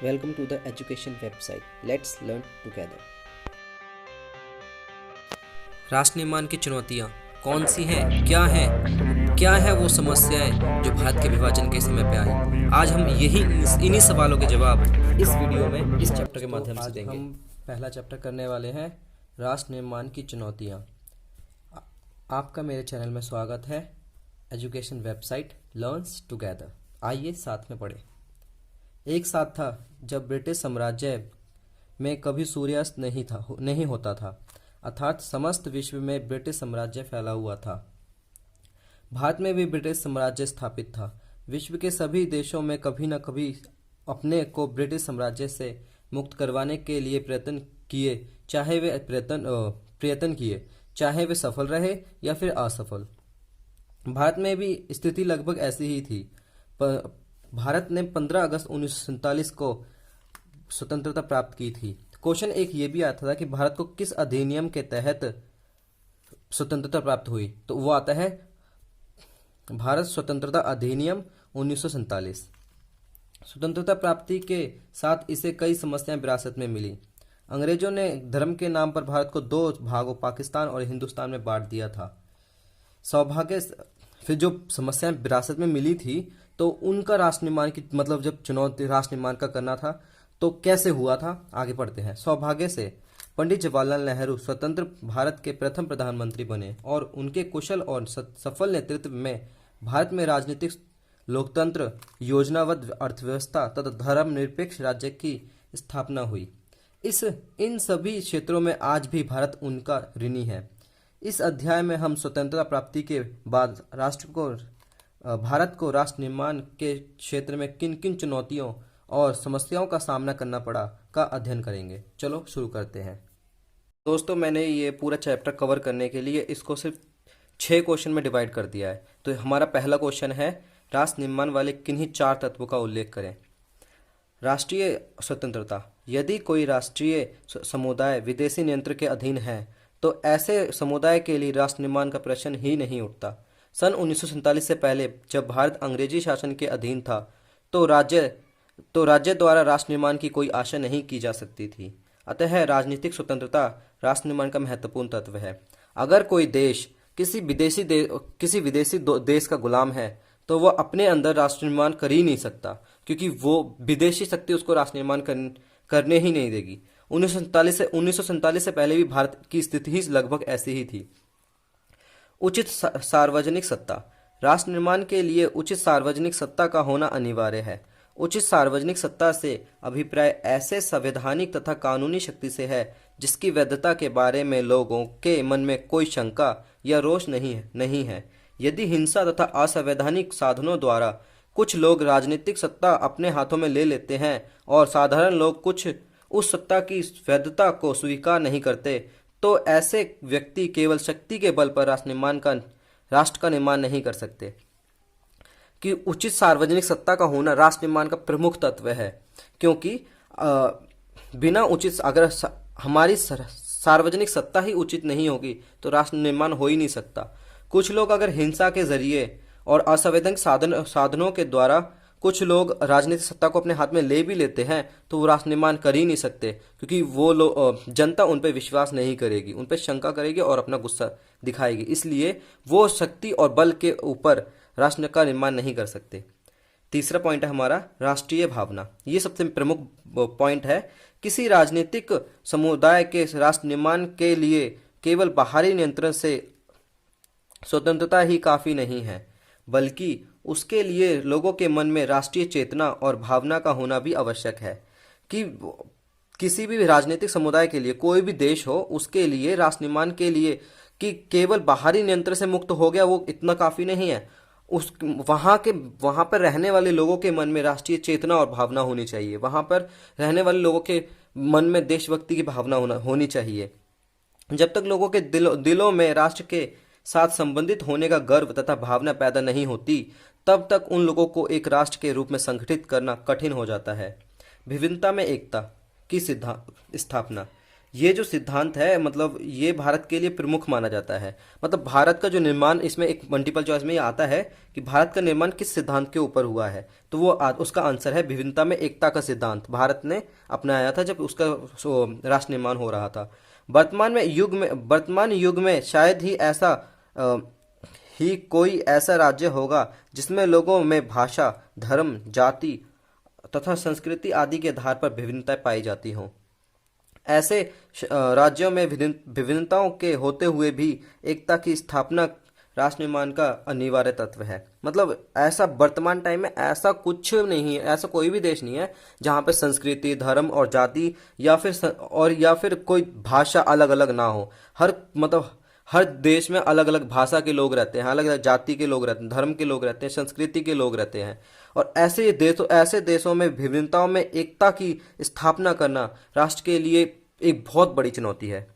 Welcome to the education website. Let's learn together. राष्ट्र निर्माण की चुनौतियाँ कौन सी हैं, क्या है वो समस्याएं जो भारत के विभाजन के समय पे आई। आज हम इन्हीं सवालों के जवाब इस वीडियो में इस चैप्टर के माध्यम से देंगे। हम पहला चैप्टर करने वाले हैं राष्ट्र निर्माण की चुनौतियाँ। आपका मेरे चैनल में स्वागत है। Education website learns together. आइए साथ में पढ़ें। एक साथ था जब ब्रिटिश साम्राज्य में कभी सूर्यास्त नहीं होता था, अर्थात समस्त विश्व में ब्रिटिश साम्राज्य फैला हुआ था। भारत में भी ब्रिटिश साम्राज्य स्थापित था। विश्व के सभी देशों में कभी न कभी अपने को ब्रिटिश साम्राज्य से मुक्त करवाने के लिए प्रयत्न किए, चाहे वे सफल रहे या फिर असफल। भारत में भी स्थिति लगभग ऐसी ही थी। भारत ने 15 अगस्त 1947 को स्वतंत्रता प्राप्त की थी। क्वेश्चन एक ये भी आता था कि भारत को किस अधिनियम के तहत स्वतंत्रता प्राप्त हुई, तो वो आता है भारत स्वतंत्रता अधिनियम 1947। स्वतंत्रता प्राप्ति के साथ इसे कई समस्याएं विरासत में मिली। अंग्रेजों ने धर्म के नाम पर भारत को दो भागों, पाकिस्तान और हिंदुस्तान में बांट दिया था। सौभाग्य फिर जो समस्याएं विरासत में मिली थी, तो उनका राष्ट्र निर्माण की जब चुनौती राष्ट्र निर्माण का करना था तो कैसे हुआ था, आगे पढ़ते हैं। सौभाग्य से पंडित जवाहरलाल नेहरू स्वतंत्र भारत के प्रथम प्रधानमंत्री बने और उनके कुशल और सफल नेतृत्व में भारत में राजनीतिक लोकतंत्र, योजनाबद्ध अर्थव्यवस्था तथा धर्मनिरपेक्ष राज्य की स्थापना हुई। इन सभी क्षेत्रों में आज भी भारत उनका ऋणी है। इस अध्याय में हम स्वतंत्रता प्राप्ति के बाद भारत को राष्ट्र निर्माण के क्षेत्र में किन किन चुनौतियों और समस्याओं का सामना करना पड़ा का अध्ययन करेंगे। चलो शुरू करते हैं। दोस्तों, मैंने ये पूरा चैप्टर कवर करने के लिए इसको सिर्फ 6 क्वेश्चन में डिवाइड कर दिया है। तो हमारा पहला क्वेश्चन है, राष्ट्र निर्माण वाले किन्हीं 4 तत्वों का उल्लेख करें। राष्ट्रीय स्वतंत्रता। यदि कोई राष्ट्रीय समुदाय विदेशी नियंत्रण के अधीन है तो ऐसे समुदाय के लिए राष्ट्र निर्माण का प्रश्न ही नहीं उठता। सन 1947 से पहले जब भारत अंग्रेजी शासन के अधीन था तो राज्य द्वारा राष्ट्र निर्माण की कोई आशा नहीं की जा सकती थी। अतः राजनीतिक स्वतंत्रता राष्ट्र निर्माण का महत्वपूर्ण तत्व है। अगर कोई देश किसी विदेशी देश का गुलाम है तो वह अपने अंदर राष्ट्र निर्माण कर ही नहीं सकता, क्योंकि वो विदेशी शक्ति उसको राष्ट्र निर्माण करने ही नहीं देगी। 1947 से पहले भी भारत की स्थिति ही लगभग ऐसी ही थी। उचित सार्वजनिक सत्ता। राष्ट्र निर्माण के लिए उचित सार्वजनिक सत्ता का होना अनिवार्य है। उचित सार्वजनिक सत्ता से अभिप्राय ऐसे संवैधानिक तथा कानूनी शक्ति से है जिसकी वैधता के बारे में लोगों के मन में कोई शंका या रोष नहीं है। यदि हिंसा तथा असंवैधानिक साधनों द्वारा कुछ लोग राजनीतिक सत्ता अपने हाथों में ले लेते हैं और साधारण लोग कुछ उस सत्ता की वैधता को स्वीकार नहीं करते, तो ऐसे व्यक्ति केवल शक्ति के बल पर राष्ट्र का निर्माण नहीं कर सकते। कि उचित सार्वजनिक सत्ता का होना राष्ट्र निर्माण का प्रमुख तत्व है, क्योंकि बिना उचित अगर हमारी सार्वजनिक सत्ता ही उचित नहीं होगी तो राष्ट्र निर्माण हो ही नहीं सकता। कुछ लोग अगर हिंसा के जरिए और असंवैधानिक साधनों के द्वारा कुछ लोग राजनीतिक सत्ता को अपने हाथ में ले भी लेते हैं तो वो राष्ट्र निर्माण कर ही नहीं सकते, क्योंकि वो जनता उन पर विश्वास नहीं करेगी, उन पर शंका करेगी और अपना गुस्सा दिखाएगी। इसलिए वो शक्ति और बल के ऊपर राष्ट्र का निर्माण नहीं कर सकते। तीसरा पॉइंट है हमारा राष्ट्रीय भावना। ये सबसे प्रमुख पॉइंट है। किसी राजनीतिक समुदाय के राष्ट्र निर्माण के लिए केवल बाहरी नियंत्रण से स्वतंत्रता ही काफ़ी नहीं है, बल्कि उसके लिए लोगों के मन में राष्ट्रीय चेतना और भावना का होना भी आवश्यक है। कि किसी भी राजनीतिक समुदाय के लिए, कोई भी देश हो, उसके लिए राष्ट्र निर्माण के लिए कि केवल बाहरी नियंत्रण से मुक्त हो गया वो इतना काफ़ी नहीं है। वहाँ पर रहने वाले लोगों के मन में राष्ट्रीय चेतना और भावना होनी चाहिए। वहाँ पर रहने वाले लोगों के मन में देशभक्ति की भावना होनी चाहिए। जब तक लोगों के दिलों में राष्ट्र के साथ संबंधित होने का गर्व तथा भावना पैदा नहीं होती, तब तक उन लोगों को एक राष्ट्र के रूप में संगठित करना कठिन हो जाता है। विभिन्नता में एकता की स्थापना। ये जो सिद्धांत है मतलब ये भारत के लिए प्रमुख माना जाता है। मतलब भारत का जो निर्माण, इसमें एक मल्टीपल चॉइस में ये आता है कि भारत का निर्माण किस सिद्धांत के ऊपर हुआ है, तो वो उसका आंसर है विभिन्नता में एकता का सिद्धांत। भारत ने अपनाया था जब उसका राष्ट्र निर्माण हो रहा था। वर्तमान युग में शायद अ, ही कोई ऐसा राज्य होगा जिसमें लोगों में भाषा, धर्म, जाति तथा संस्कृति आदि के आधार पर विभिन्नताएं पाई जाती हों। ऐसे राज्यों में विभिन्नताओं के होते हुए भी एकता की स्थापना राष्ट्र निर्माण का अनिवार्य तत्व है। मतलब ऐसा वर्तमान टाइम में ऐसा कुछ नहीं है, ऐसा कोई भी देश नहीं है जहाँ पे संस्कृति, धर्म और जाति या फिर कोई भाषा अलग अलग ना हो। हर देश में अलग अलग भाषा के लोग रहते हैं, अलग अलग जाति के लोग रहते हैं, धर्म के लोग रहते हैं, संस्कृति के लोग रहते हैं। और ऐसे देशों में विभिन्नताओं में एकता की स्थापना करना राष्ट्र के लिए एक बहुत बड़ी चुनौती है।